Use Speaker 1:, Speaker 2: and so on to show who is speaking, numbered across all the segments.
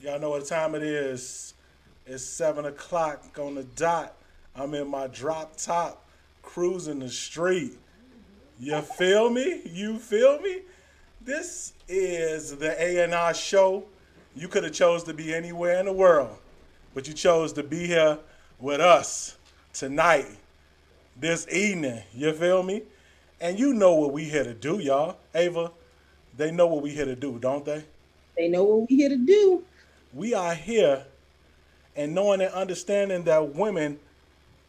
Speaker 1: Y'all know what time it is. It's 7 o'clock on the dot. I'm in my drop top, cruising the street. You feel me? You feel me? This is the A&R Show. You could have chose to be anywhere in the world, but you chose to be here with us tonight, this evening. You feel me? And you know what we here to do, y'all. Ava, they know what we here to do, don't they?
Speaker 2: They know what we here to do.
Speaker 1: We are here and knowing and understanding that women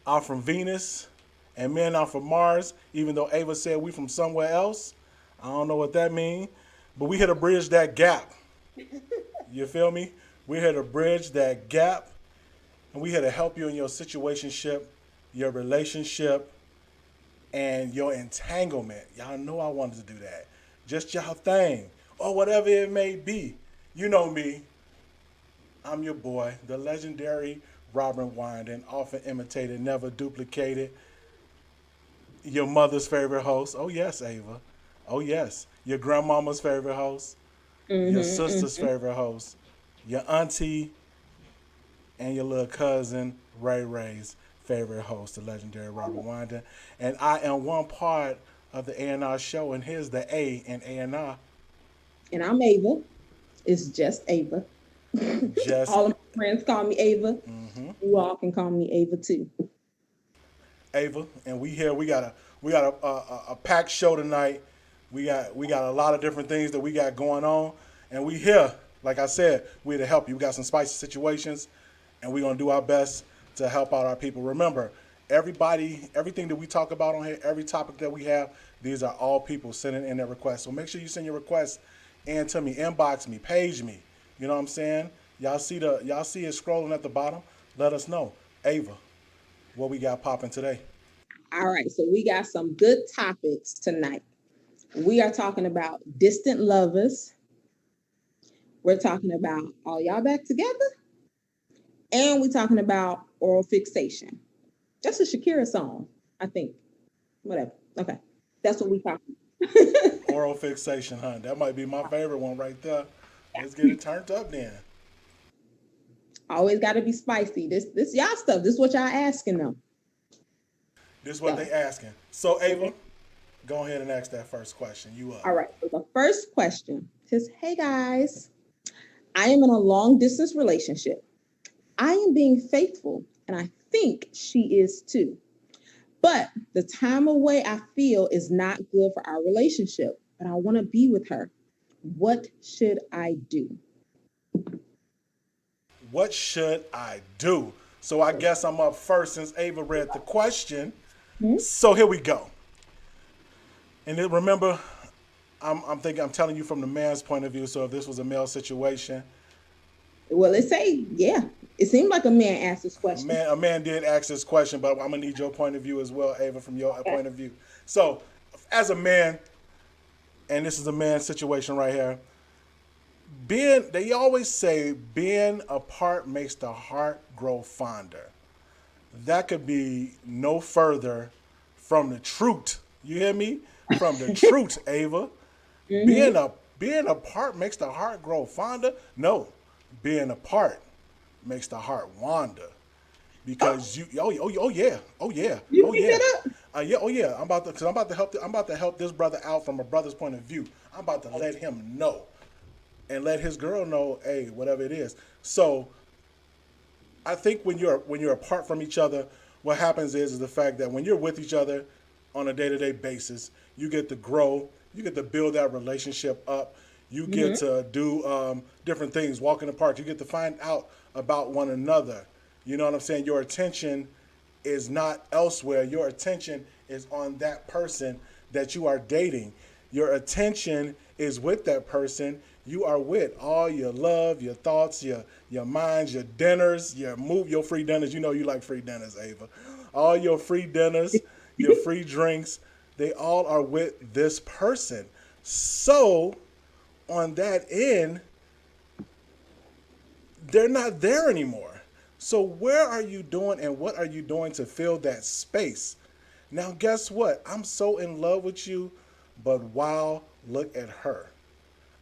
Speaker 1: are from Venus and men are from Mars, even though Ava said we from somewhere else. I don't know what that means, but we here to bridge that gap. You feel me? We're here to bridge that gap, and we here to help you in your situationship, your relationship, and your entanglement. Y'all know I wanted to do that. Just y'all thing, or whatever it may be. You know me. I'm your boy, the legendary Robin Wyndon, often imitated, never duplicated. Your mother's favorite host. Oh yes, Ava. Oh yes. Your grandmama's favorite host. Your sister's favorite host. Your auntie and your little cousin Ray Ray's favorite host, the legendary Robin Wyndon. And I am one part of the A&R show, and here's the A in A&R.
Speaker 2: And I'm Ava. It's just Ava.
Speaker 1: Just
Speaker 2: All of my friends call me Ava. You all can call me Ava too.
Speaker 1: Ava, and we here. We got a packed show tonight. We got a lot of different things that we got going on, and we here. Like I said, we here to help you. We got some spicy situations, and we're gonna do our best to help out our people. Remember, everything that we talk about on here, every topic that we have, these are all people sending in their requests. So make sure you send your requests in to me, inbox me, page me. You know what I'm saying? Y'all see it scrolling at the bottom. Let us know, Ava, what we got popping today.
Speaker 2: All right, so we got some good topics tonight. We are talking about distant lovers. We're talking about all y'all back together. And we're talking about oral fixation. That's a Shakira song, I think. Whatever. Okay. That's what we talking about.
Speaker 1: Oral fixation, huh? That might be my favorite one right there. Let's get it turned up then.
Speaker 2: Always got to be spicy. This y'all stuff. This is what y'all asking them.
Speaker 1: This is what
Speaker 2: So,
Speaker 1: they asking. So Ava, go ahead and ask that first question. You up?
Speaker 2: all right. So the first question is, hey guys, I am in a long distance relationship. I am being faithful, and I think she is too. But the time away I feel is not good for our relationship, but I want to be with her. What should I do?
Speaker 1: What should I do? So I guess I'm up first since Ava read the question.
Speaker 2: Hmm?
Speaker 1: So here we go. And then remember, I'm thinking I'm telling you from the man's point of view. So if this was a male situation,
Speaker 2: Well, let's say, yeah. It seemed like a man asked this question.
Speaker 1: a man did ask this question, but I'm gonna need your point of view as well, Ava, from your
Speaker 2: Okay.
Speaker 1: point of view. So as a man, and this is a man situation right here. Being, they always say, being apart makes the heart grow fonder. That could be no further from the truth. You hear me? From the truth, Ava. Being
Speaker 2: Hmm.
Speaker 1: a being apart makes the heart grow fonder. No, being apart makes the heart wander because oh yeah
Speaker 2: You
Speaker 1: oh
Speaker 2: picked
Speaker 1: yeah
Speaker 2: that up?
Speaker 1: yeah oh yeah I'm about to help I'm about to help this brother out from a brother's point of view. I'm about to let him know and let his girl know, hey, whatever it is. So I think when you're apart from each other, what happens is the fact that when you're with each other on a day-to-day basis, you get to grow, you get to build that relationship up, You get
Speaker 2: Mm-hmm.
Speaker 1: to do different things, walk in the park. You get to find out about one another. You know what I'm saying? Your attention is not elsewhere. Your attention is on that person that you are dating. Your attention is with that person you are with. All your love, your thoughts, your minds, your dinners, your free dinners. You know you like free dinners, Ava. All your free dinners, your free drinks, they all are with this person. So on that end, they're not there anymore. So where are you doing and what are you doing to fill that space? Now guess what? I'm so in love with you, but wow, look at her.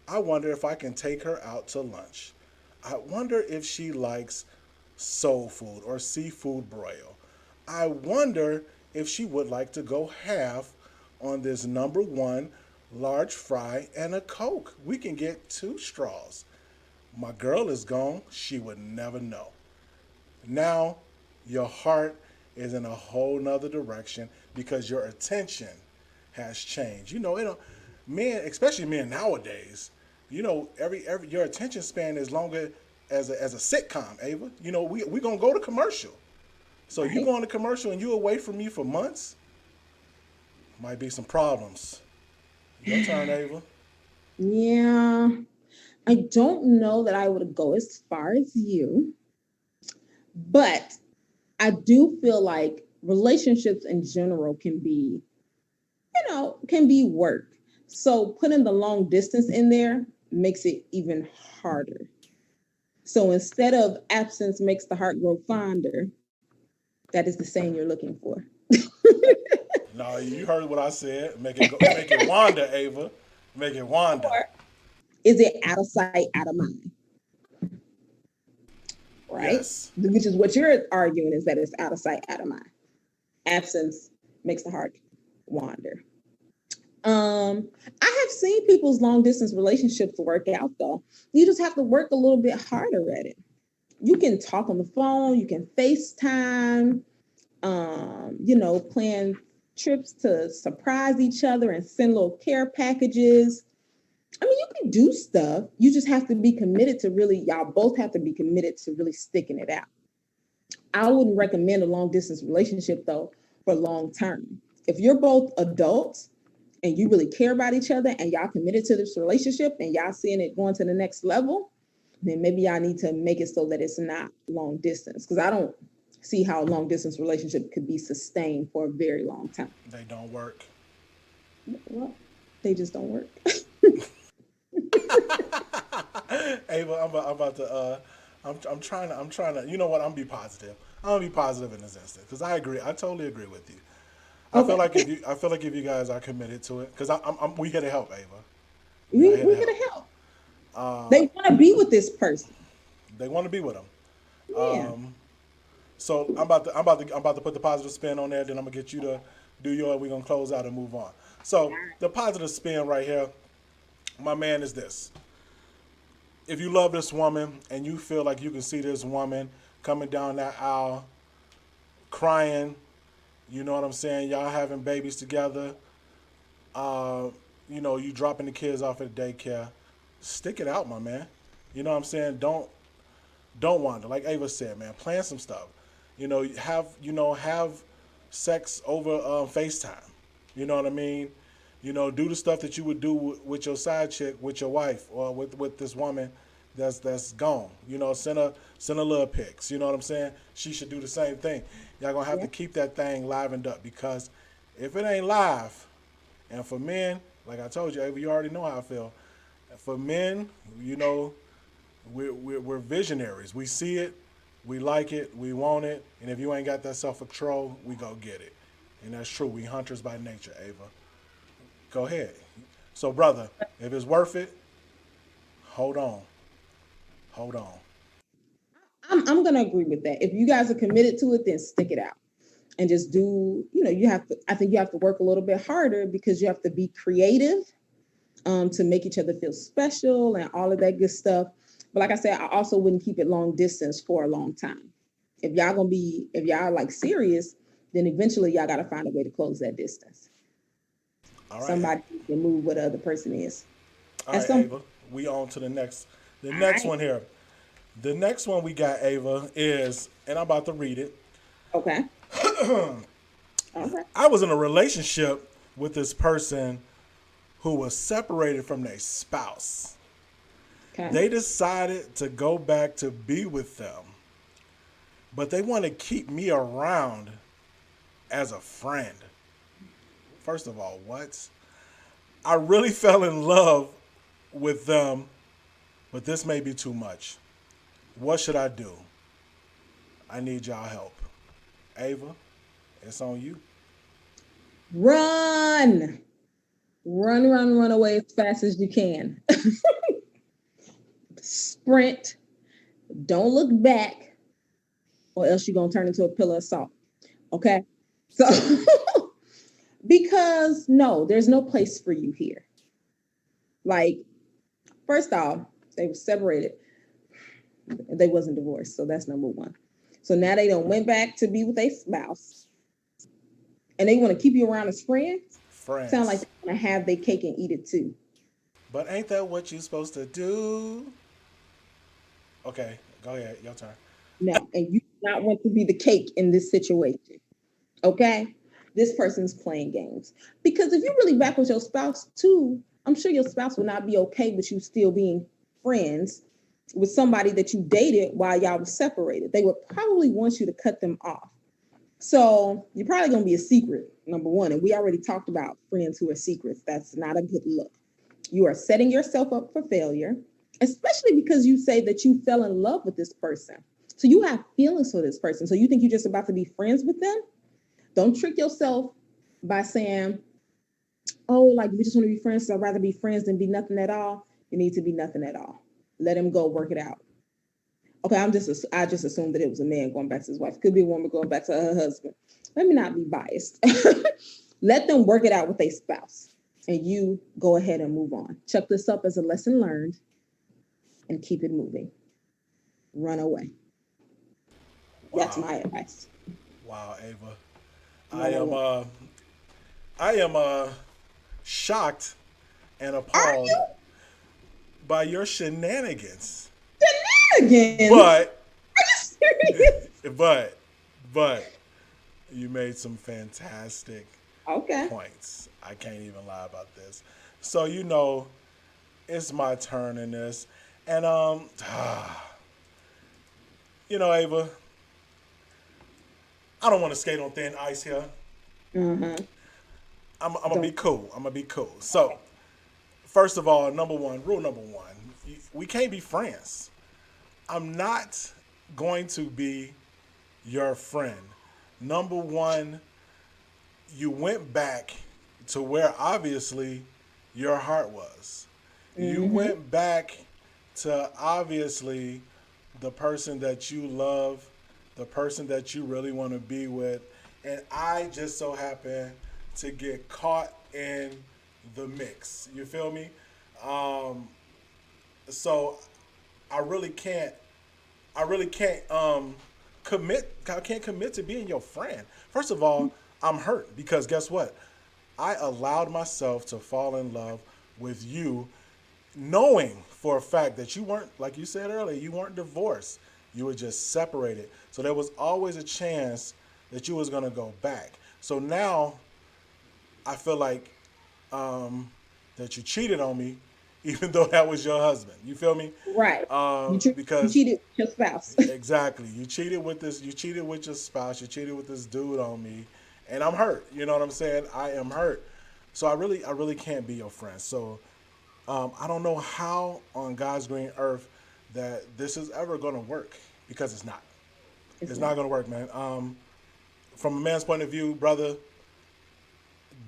Speaker 1: I wonder if I can take her out to lunch. I wonder if she likes soul food or seafood broil. I wonder if she would like to go half on this number one large fry and a Coke. We can get two straws. My girl is gone. She would never know. Now your heart is in a whole nother direction because your attention has changed. Men, especially men nowadays, every your attention span is longer as a sitcom, Ava. We gonna go to commercial. So you
Speaker 2: Right.
Speaker 1: go on to commercial and you away from me for months, might be some problems. Your turn, Ava.
Speaker 2: Yeah. I don't know that I would go as far as you, but I do feel like relationships in general can be, can be work. So putting the long distance in there makes it even harder. So instead of absence makes the heart grow fonder, that is the saying you're looking for.
Speaker 1: No, you heard what I said. Make it Wanda, Ava. Make it Wanda.
Speaker 2: Or is it out of sight, out of mind? Right?
Speaker 1: Yes.
Speaker 2: Which is what you're arguing is that it's out of sight, out of mind. Absence makes the heart wander. I have seen people's long distance relationships work out though. You just have to work a little bit harder at it. You can talk on the phone, you can FaceTime, plan trips to surprise each other and send little care packages. I mean, you can do stuff. You just have to be committed to really, y'all both have to be committed to really sticking it out. I wouldn't recommend a long distance relationship though for long term. If you're both adults and you really care about each other and y'all committed to this relationship and y'all seeing it going to the next level, then maybe y'all need to make it so that it's not long distance. Because I don't see how a long distance relationship could be sustained for a very long time.
Speaker 1: They don't work.
Speaker 2: Well, they just don't work.
Speaker 1: Ava, I'm about to. I'm trying to. You know what? I'm gonna be positive. I'm gonna be positive in this instance because I agree. I totally agree with you.
Speaker 2: Okay.
Speaker 1: I feel like if you guys are committed to it, because we here to help, Ava. We are
Speaker 2: we,
Speaker 1: here to
Speaker 2: we're going
Speaker 1: help.
Speaker 2: to help. They want to be with this person.
Speaker 1: They want to be with them.
Speaker 2: Yeah.
Speaker 1: So I'm about to put the positive spin on there. Then I'm gonna get you to do your. We're gonna close out and move on. So the positive spin right here, my man, is this: if you love this woman and you feel like you can see this woman coming down that aisle, crying, you know what I'm saying? Y'all having babies together. Uh, you dropping the kids off at daycare. Stick it out, my man. You know what I'm saying? Don't wander. Like Ava said, man, plan some stuff. Have sex over FaceTime. You know what I mean? Do the stuff that you would do with your side chick, with your wife, or with this woman that's gone. Send her little pics. You know what I'm saying? She should do the same thing. Y'all gonna have
Speaker 2: Yeah.
Speaker 1: to keep that thing livened up because if it ain't live, and for men, like I told you, Ava, you already know how I feel. For men, we're visionaries. We see it, we like it, we want it, and if you ain't got that self control, we go get it. And that's true. We hunters by nature, Ava. Go ahead. So, brother, if it's worth it, hold on, hold on.
Speaker 2: I'm going to agree with that. If you guys are committed to it, then stick it out and just do, you have to, I think you have to work a little bit harder because you have to be creative to make each other feel special and all of that good stuff. But like I said, I also wouldn't keep it long distance for a long time. If y'all like serious, then eventually y'all got to find a way to close that distance.
Speaker 1: All right,
Speaker 2: Somebody can move where the other person is.
Speaker 1: all
Speaker 2: At
Speaker 1: right,
Speaker 2: some
Speaker 1: Ava. We on to the
Speaker 2: All
Speaker 1: next
Speaker 2: right.
Speaker 1: one here. The next one we got, Ava, is, and I'm about to read it.
Speaker 2: Okay. Okay.
Speaker 1: I was in a relationship with this person who was separated from their spouse.
Speaker 2: Okay.
Speaker 1: They decided to go back to be with them, but they want to keep me around as a friend. First of all, what? I really fell in love with them, but this may be too much. What should I do? I need y'all help. Ava, it's on you.
Speaker 2: Run. Run away as fast as you can. Sprint. Don't look back, or else you're going to turn into a pillar of salt. Okay. So, because no, there's no place for you here. Like, first off, they were separated. They wasn't divorced. So that's number one. So now they don't went back to be with a spouse and they want to keep you around as friends. Sound like
Speaker 1: Friends.
Speaker 2: they want to have their cake and eat it too.
Speaker 1: But ain't that what you supposed to do? Okay, go ahead. Your turn.
Speaker 2: No, and you do not want to be the cake in this situation. Okay? This person's playing games. Because if you really back with your spouse too, I'm sure your spouse will not be okay with you still being friends with somebody that you dated while y'all were separated. They would probably want you to cut them off. So you're probably going to be a secret, number one. And we already talked about friends who are secrets. That's not a good look. You are setting yourself up for failure, especially because you say that you fell in love with this person. So you have feelings for this person. So you think you're just about to be friends with them? Don't trick yourself by saying, oh, like we just want to be friends. So I'd rather be friends than be nothing at all. You need to be nothing at all. Let him go work it out. Okay, I just assumed that it was a man going back to his wife. Could be a woman going back to her husband. Let me not be biased. Let them work it out with a spouse, and you go ahead and move on. Chuck this up as a lesson learned, and keep it moving. Run away. That's
Speaker 1: Wow.
Speaker 2: my advice.
Speaker 1: Wow, Ava. I
Speaker 2: Run
Speaker 1: am
Speaker 2: away.
Speaker 1: uh I am shocked and
Speaker 2: Are
Speaker 1: appalled
Speaker 2: you
Speaker 1: by your shenanigans.
Speaker 2: shenanigans?
Speaker 1: But
Speaker 2: Are you serious?
Speaker 1: but but you made some fantastic
Speaker 2: Okay.
Speaker 1: points. I can't even lie about this. So it's my turn in this. And Ava, I don't want to skate on thin ice here.
Speaker 2: Uh-huh.
Speaker 1: I'm gonna be
Speaker 2: Don't.
Speaker 1: cool. I'm gonna be cool. So,
Speaker 2: Okay.
Speaker 1: first of all, rule number one, we can't be friends. I'm not going to be your friend. Number one, you went back to where obviously your heart was. You
Speaker 2: Mm-hmm.
Speaker 1: went back to obviously the person that you love, the person that you really want to be with. And I just so happen to get caught in the mix. You feel me? Um, so I really can't I really can't commit. I can't commit to being your friend. First of all, I'm hurt because guess what? I allowed myself to fall in love with you, knowing for a fact that you weren't, like you said earlier, you weren't divorced. You were just separated. So there was always a chance that you was gonna go back. So now I feel like um, that you cheated on me, even though that was your husband. You feel me?
Speaker 2: Right. You
Speaker 1: Because
Speaker 2: cheated with your spouse.
Speaker 1: exactly. You cheated with this. You cheated with your spouse. You cheated with this dude on me, and I'm hurt. You know what I'm saying? I am hurt. So I really can't be your friend. So I don't know how on God's green earth that this is ever going to work because it's not.
Speaker 2: It's
Speaker 1: It's not
Speaker 2: not.
Speaker 1: going to work, man. From a man's point of view, brother,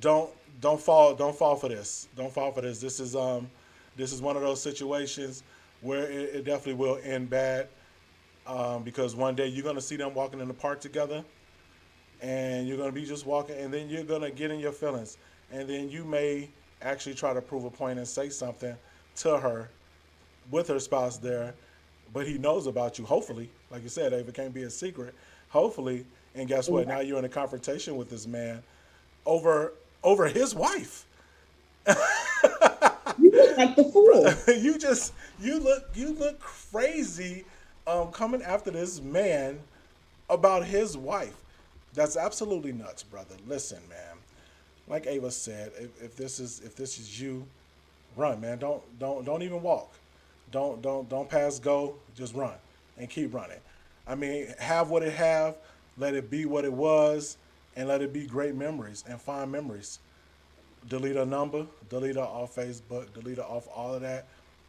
Speaker 1: don't don't fall for this. Don't fall for this. This is one of those situations where it definitely will end bad. Because one day you're gonna see them walking in the park together, and you're gonna be just walking, and then you're gonna get in your feelings, and then you may actually try to prove a point and say something to her with her spouse there, but he knows about you. Hopefully, like you said, if it can't be a secret, hopefully, and guess what? Now
Speaker 2: Right.
Speaker 1: you're in a confrontation with this man over his wife.
Speaker 2: You would like the fool.
Speaker 1: You look crazy coming after this man about his wife. That's absolutely nuts, brother. Listen, man. Like Ava said, if this is you, run, man. Don't even walk. Don't pass go. Just run and keep running. I mean, have what it have. Let it be what it was, and let it be great memories and fond memories. Delete a number, delete her off Facebook, delete her off all of that,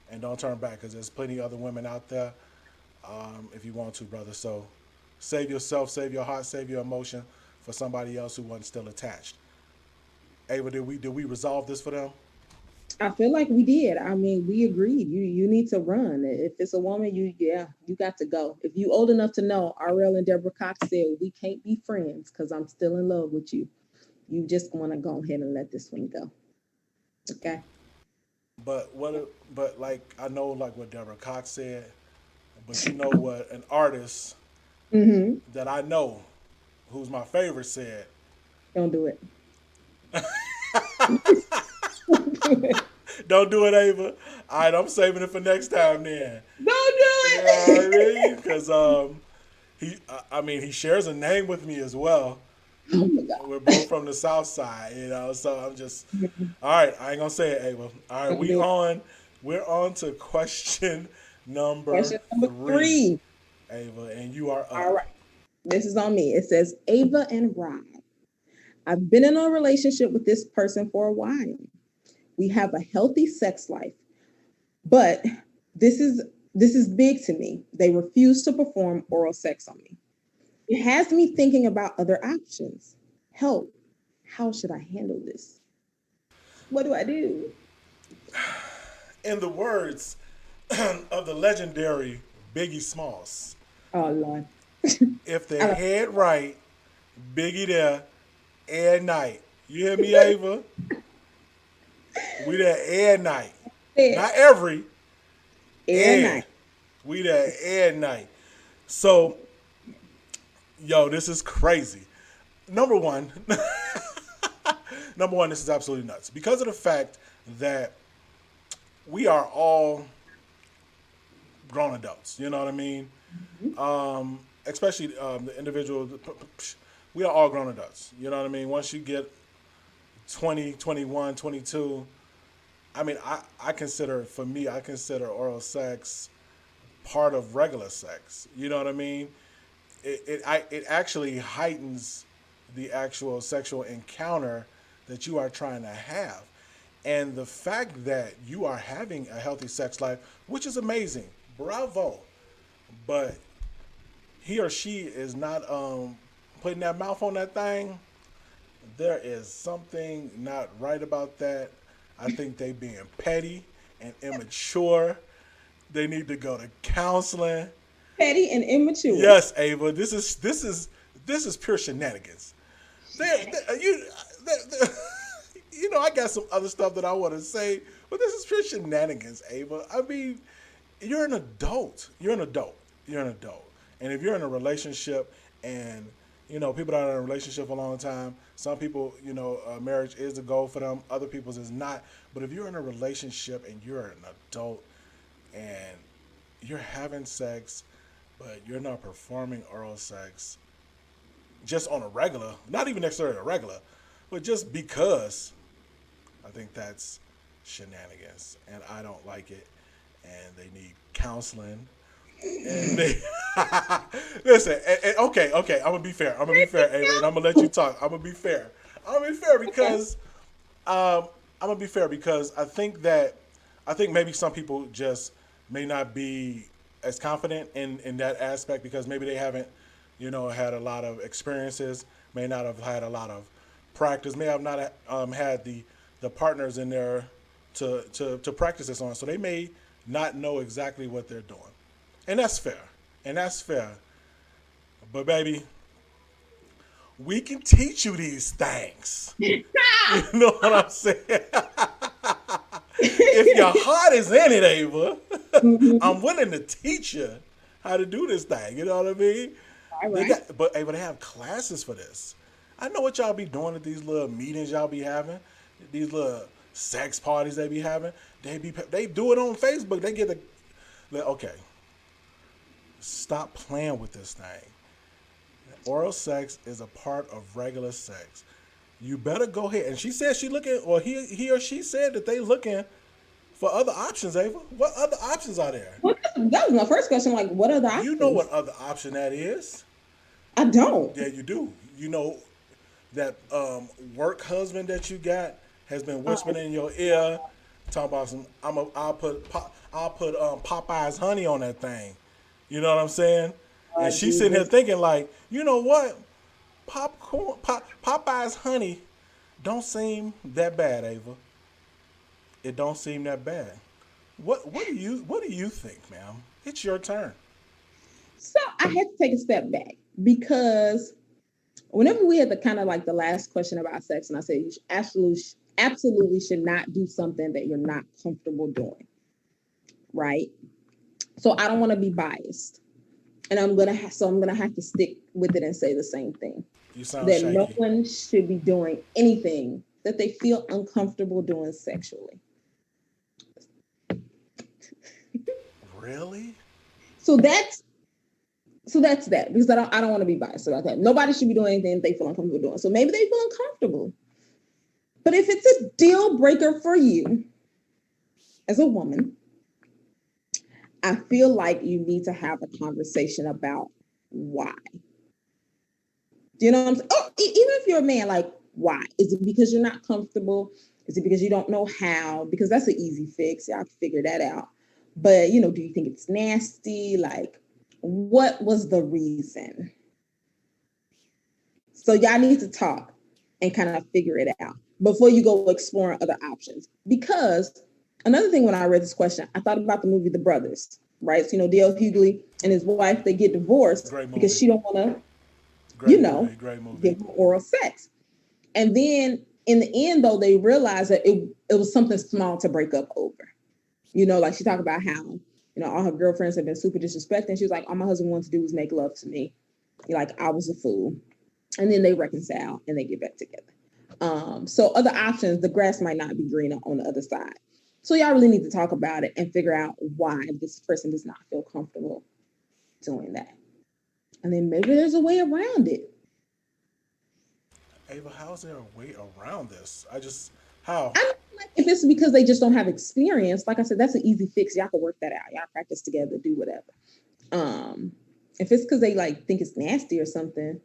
Speaker 1: and don't turn back because there's plenty of other women out there if you want to, brother. So save yourself, save your heart, save your emotion for somebody else who wasn't still attached. Ava, did we resolve this for them?
Speaker 2: I feel like we did. I mean, we agreed. You need to run. If it's a woman, you got to go. If you old enough to know, RL and Deborah Cox said we can't be friends because I'm still in love with you. You just want to go ahead and let this one go. Okay.
Speaker 1: But like I know like what Deborah Cox said, but you know what an artist
Speaker 2: Mm-hmm.
Speaker 1: that I know, who's my favorite, said.
Speaker 2: Don't do it.
Speaker 1: Don't do it, Ava. All right, I'm saving it for next time then.
Speaker 2: Don't do
Speaker 1: You know what I
Speaker 2: it.
Speaker 1: mean? Because I mean, he shares a name with me as well.
Speaker 2: Oh my
Speaker 1: We're
Speaker 2: God.
Speaker 1: both from the South Side, So I'm just, all right. I ain't gonna say it, Ava. All right,
Speaker 2: Don't do it.
Speaker 1: We're on to question number
Speaker 2: Question number
Speaker 1: three,
Speaker 2: 3.
Speaker 1: Ava, and you are
Speaker 2: All
Speaker 1: up.
Speaker 2: right. This is on me. It says Ava and Rob. I've been in a relationship with this person for a while. We have a healthy sex life, but this is this is big to me. They refuse to perform oral sex on me. It has me thinking about other options. Help. How should I handle this? What do I do?
Speaker 1: In the words of the legendary Biggie Smalls,
Speaker 2: Oh Lord.
Speaker 1: if the
Speaker 2: I don't
Speaker 1: head right, Biggie there, air night. You hear me, Ava? We there air night.
Speaker 2: say
Speaker 1: Not every,
Speaker 2: air
Speaker 1: air.
Speaker 2: night.
Speaker 1: We there air night. So, yo, this is crazy. Number one, number one, this is absolutely nuts because of the fact that we are all grown adults. You know what I mean? Especially the individual. We are all grown adults. You know what I mean? Once you get 20, 21, 22, I mean, I consider, for me, I consider oral sex part of regular sex. You know what I mean? It actually heightens the actual sexual encounter that you are trying to have. And the fact that you are having a healthy sex life, which is amazing, bravo. But he or she is not putting that mouth on that thing, there is something not right about that. I think they being petty and immature. They need to go to counseling.
Speaker 2: Petty and immature.
Speaker 1: Yes, Ava, this is pure shenanigans. You, I got some other stuff that I want to say, but this is pure shenanigans, Ava. I mean, you're an adult. You're an adult. You're an adult. And if you're in a relationship and people that are in a relationship for a long time, some people, marriage is the goal for them. Other people's is not. But if you're in a relationship and you're an adult and you're having sex, but you're not performing oral sex just on a regular, not even necessarily a regular, but just because, I think that's shenanigans, and I don't like it. And they need counseling. And they listen. Okay. I'm gonna be fair. Ava, and I'm gonna let you talk. I'm gonna be fair. I'm gonna be fair
Speaker 2: Okay.
Speaker 1: because I'm gonna be fair because I think maybe some people just may not be as confident in that aspect because maybe they haven't, had a lot of experiences, may not have had a lot of practice, may have not had the partners in there to practice this on, so they may not know exactly what they're doing, and that's fair, and that's fair. But baby, we can teach you these things. You know what I'm saying? If your heart is in it, Ava,
Speaker 2: Mhm.
Speaker 1: I'm willing to teach you how to do this thing. You know what I mean?
Speaker 2: All right.
Speaker 1: But Ava, they have classes for this. I know what y'all be doing at these little meetings y'all be having, these little sex parties they be having. They do it on Facebook. They get the okay. Stop playing with this thing. Oral sex is a part of regular sex. You better go ahead. And she said she looking, or he or she said that they looking for other options. Ava, what other options are there?
Speaker 2: Well, that was my first question. Like, what are the
Speaker 1: You know
Speaker 2: options?
Speaker 1: what other option that is?
Speaker 2: I don't.
Speaker 1: Yeah, you do. You know that work husband that you got has been whispering in your ear, talking about some. I'll put Popeye's honey on that thing. You know what I'm saying? And she's sitting here
Speaker 2: Jesus.
Speaker 1: thinking like, you know what? Popeye's honey don't seem that bad, Ava. It don't seem that bad. What do you think, ma'am? It's your turn.
Speaker 2: So I had to take a step back because whenever we had the kind of like the last question about sex, and I said you should absolutely should not do something that you're not comfortable doing, right? So I don't want to be biased, and I'm gonna have to stick with it and say the same thing,
Speaker 1: You sound
Speaker 2: that no
Speaker 1: shaky.
Speaker 2: one should be doing anything that they feel uncomfortable doing sexually.
Speaker 1: Really?
Speaker 2: So that's that's that, because I don't want to be biased about that. Nobody should be doing anything they feel uncomfortable doing. So maybe they feel uncomfortable. But if it's a deal breaker for you as a woman, I feel like you need to have a conversation about why. Do you know what I'm saying? Oh, even if you're a man, like, why? Is it because you're not comfortable? Is it because you don't know how? Because that's an easy fix. Y'all can figure that out. But, do you think it's nasty? Like, what was the reason? So y'all need to talk and kind of figure it out before you go exploring other options. Because another thing, when I read this question, I thought about the movie The Brothers, right? So, Dale Hughley and his wife, they get divorced
Speaker 1: Great
Speaker 2: because
Speaker 1: movie.
Speaker 2: she don't want to,
Speaker 1: Great movie. Great movie.
Speaker 2: give him oral sex. And then in the end, though, they realized that it was something small to break up over. Like she talked about how, all her girlfriends have been super disrespecting. She was like, all my husband wants to do is make love to me. Like, I was a fool. And then they reconcile and they get back together. So other options, the grass might not be greener on the other side. So y'all really need to talk about it and figure out why this person does not feel comfortable doing that. And then maybe there's a way around it.
Speaker 1: Ava, how's there a way around this? How?
Speaker 2: I don't like if it's because they just don't have experience. Like I said, that's an easy fix. Y'all can work that out. Y'all practice together, do whatever. Um, if it's because they like think it's nasty or something,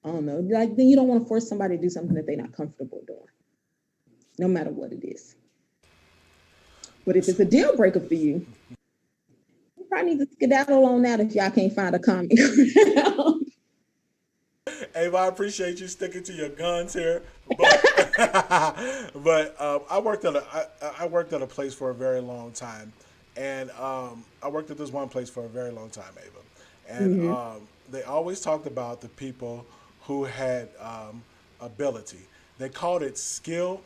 Speaker 2: I don't know. Like, then you don't want to force somebody to do something that they're not comfortable doing, no matter what it is. But if it's a deal breaker for you, you probably need to skedaddle on that if y'all can't find a common ground.
Speaker 1: Ava, I appreciate you sticking to your guns here, but I worked at I worked at a place for a very long time, and I worked at this one place for a very long time, Ava, and
Speaker 2: Mm-hmm.
Speaker 1: they always talked about the people who had ability. They called it skill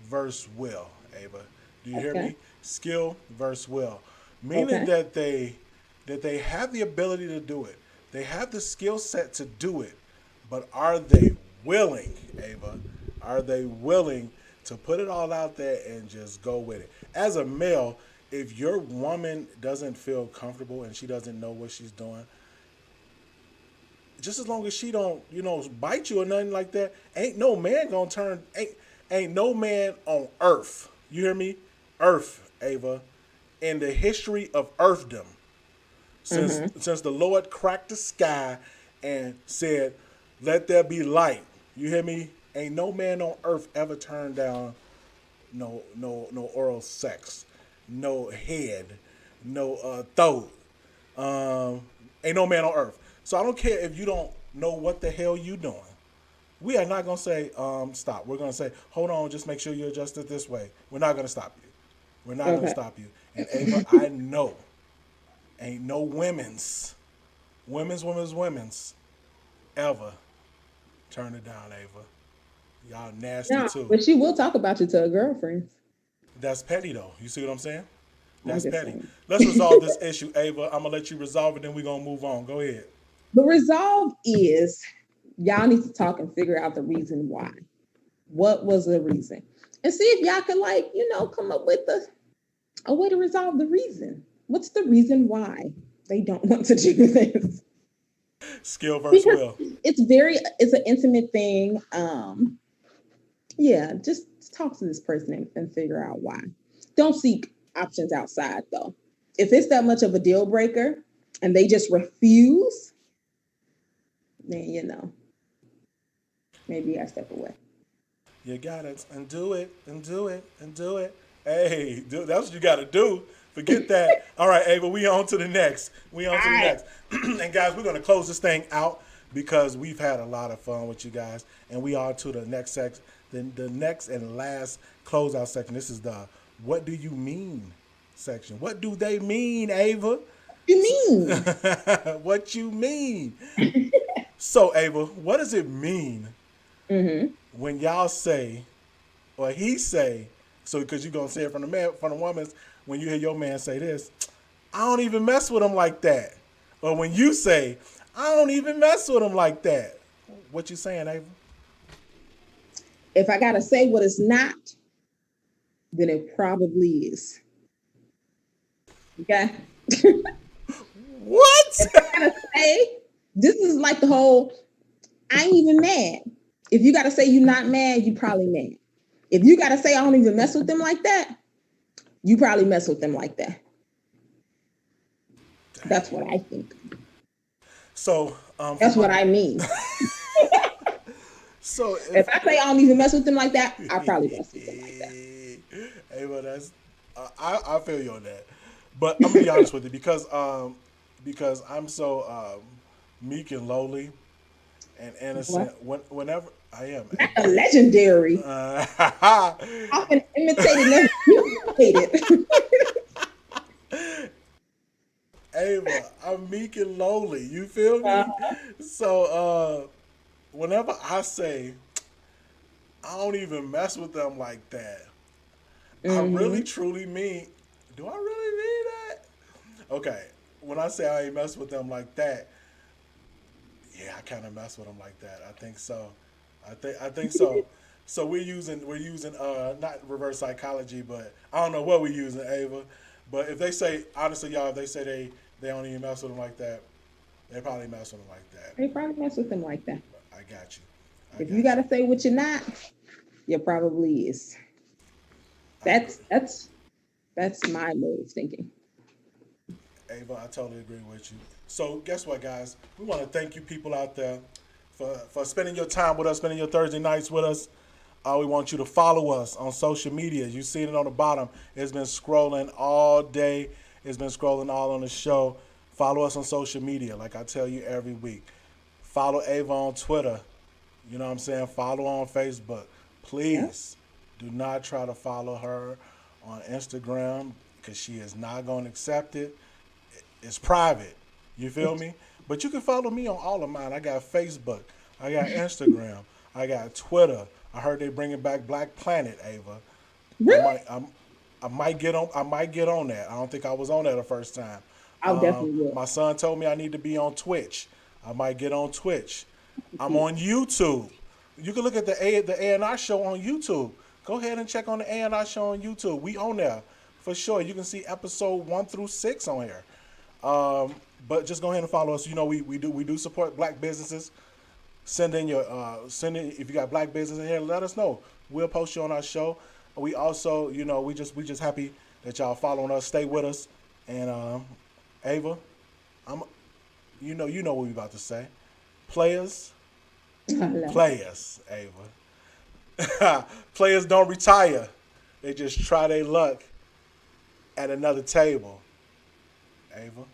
Speaker 1: versus will, Ava. Do you hear
Speaker 2: Okay.
Speaker 1: me? Skill versus will, meaning
Speaker 2: Okay.
Speaker 1: that they have the ability to do it. They have the skill set to do it, but are they willing, Ava? Are they willing to put it all out there and just go with it? As a male, if your woman doesn't feel comfortable and she doesn't know what she's doing, just as long as she don't, bite you or nothing like that, ain't no man gonna turn ain't no man on earth. You hear me? Earth, Ava, in the history of earthdom, since
Speaker 2: Mm-hmm.
Speaker 1: since the Lord cracked the sky and said, "Let there be light." You hear me? Ain't no man on earth ever turned down no oral sex, no head, no throat. Um, ain't no man on earth. So I don't care if you don't know what the hell you doing. We are not gonna say stop. We're gonna say hold on, just make sure you adjust it this way. We're not gonna stop you. We're not gonna
Speaker 2: Okay.
Speaker 1: stop you. And Ava, I know ain't no women's ever turn it down, Ava. Y'all nasty
Speaker 2: No,
Speaker 1: too.
Speaker 2: but she will talk about you to her girlfriends.
Speaker 1: That's petty though. You see what I'm saying?
Speaker 2: I'm
Speaker 1: That's
Speaker 2: just
Speaker 1: petty.
Speaker 2: saying.
Speaker 1: Let's resolve this issue, Ava. I'm gonna let you resolve it, then we're gonna move on. Go ahead.
Speaker 2: The resolve is y'all need to talk and figure out the reason why. What was the reason? and see if y'all can, like, come up with a way to resolve the reason. What's the reason why they don't want to do this?
Speaker 1: Skill versus
Speaker 2: Because
Speaker 1: will.
Speaker 2: it's an intimate thing. Yeah, just talk to this person and figure out why. Don't seek options outside, though. If it's that much of a deal breaker and they just refuse, then maybe I step away.
Speaker 1: You got it, and do it, and do it, and do it. Hey, that's what you got to do. Forget that. All right, Ava, we on to the next. We on
Speaker 2: All
Speaker 1: to the
Speaker 2: right.
Speaker 1: next. And guys, we're gonna close this thing out because we've had a lot of fun with you guys, and we are to the next section, the next and last closeout section. This is the "What do you mean?" section. What do they mean, Ava?
Speaker 2: You mean?
Speaker 1: What you mean? So, Ava, what does it mean
Speaker 2: Mm-hmm.
Speaker 1: when y'all say, or he say, so because you're gonna say it from the man, from the woman's, when you hear your man say this, I don't even mess with him like that, or when you say, I don't even mess with him like that. What you saying, Ava?
Speaker 2: If I gotta say what it's not, then it probably is. Okay.
Speaker 1: What?
Speaker 2: If I gotta say, this is like the whole I ain't even mad. If you gotta say you're not mad, you probably mad. If you gotta say I don't even mess with them like that, you probably mess with them like that. That's what I think.
Speaker 1: So, for
Speaker 2: That's
Speaker 1: my,
Speaker 2: what I mean.
Speaker 1: so
Speaker 2: If
Speaker 1: if
Speaker 2: I say I don't even mess with them like that, I probably mess with them like that.
Speaker 1: Ava, that's I feel you on that, but I'm gonna be honest with you because I'm so meek and lowly and
Speaker 2: What?
Speaker 1: innocent. Whenever I am,
Speaker 2: Not a legendary.
Speaker 1: uh,
Speaker 2: Often imitated, never imitated.
Speaker 1: Ava, I'm meek and lowly. You feel me? So whenever I say I don't even mess with them like that, I really
Speaker 2: Mm-hmm.
Speaker 1: truly mean. Do I really mean that? Okay, when I say I ain't mess with them like that, yeah, I kind of mess with them like that. I think so. I think so. So we're using not reverse psychology, but I don't know what we're using, Ava. But if they say honestly, y'all, if they say they don't even mess with them like that, they probably mess with them like that.
Speaker 2: They probably mess with them like that.
Speaker 1: I got you. I
Speaker 2: If you
Speaker 1: got you.
Speaker 2: gotta say what you're not, you probably is.
Speaker 1: I agree.
Speaker 2: That's my mode of thinking.
Speaker 1: Ava, I totally agree with you. So guess what, guys? We want to thank you people out there for spending your time with us, spending your Thursday nights with us. We want you to follow us on social media. You see it on the bottom. It's been scrolling all day. It's been scrolling all on the show. Follow us on social media, like I tell you every week. Follow Ava on Twitter. You know what I'm saying? Follow her on Facebook.
Speaker 2: Yeah.
Speaker 1: Please do not try to follow her on Instagram because she is not going to accept it. It's private. You feel me? But you can follow me on all of mine. I got Facebook. I got Instagram. I got Twitter. I heard they bringing back Black Planet, Ava. I
Speaker 2: Really?
Speaker 1: might I might get on. I might get on that. I don't think I was on that the first time.
Speaker 2: I'll definitely will.
Speaker 1: My son told me I need to be on Twitch. I might get on Twitch. I'm on YouTube. You can look at the A&R show on YouTube. Go ahead and check on the A&R show on YouTube. We on there for sure. You can see episode 1 through 6 on here. Um, but just go ahead and follow us. You know we do support black businesses. Send in if you got black business in here. Let us know. We'll post you on our show. We also we just happy that y'all following us. Stay with us. And Ava, I'm you know what we about to say. Players,
Speaker 2: I love it.
Speaker 1: players, Ava. Players don't retire. They just try their luck at another table. Ava.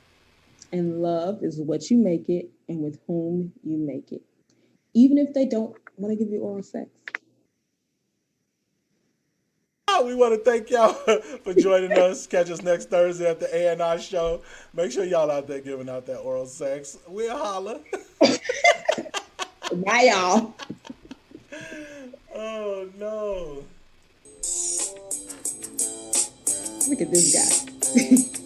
Speaker 2: And love is what you make it and with whom you make it. Even if they don't want to give you oral sex.
Speaker 1: We want to thank y'all for joining us. Catch us next Thursday at the A&R show. Make sure y'all out there giving out that oral sex. We'll holler.
Speaker 2: Bye, y'all.
Speaker 1: Oh no.
Speaker 2: Look at this guy.